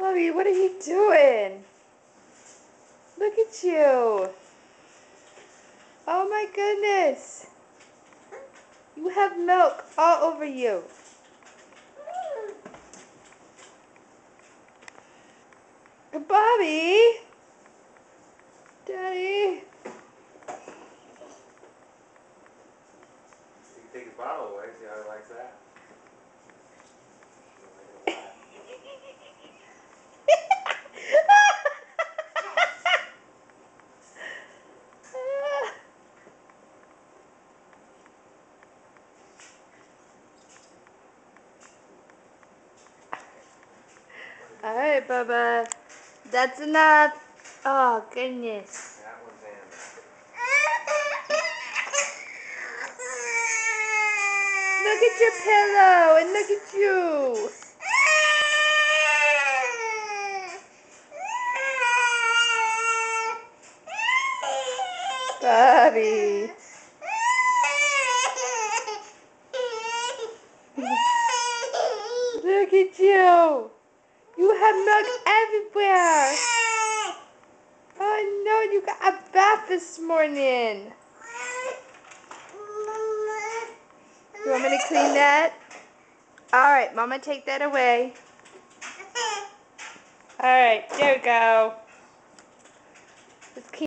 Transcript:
Bobby, what are you doing? Look at you. Oh my goodness. You have milk all over you. Bobby. Daddy. You can take his bottle away, see how he likes that. All right, Bubba. That's enough. Oh, goodness. That one's in. Look at your pillow and look at you. Bobby. Look at you. You have milk everywhere. Oh no, you got a bath this morning. You want me to clean that? Alright, Mama, take that away. Alright, there we go. Let's keep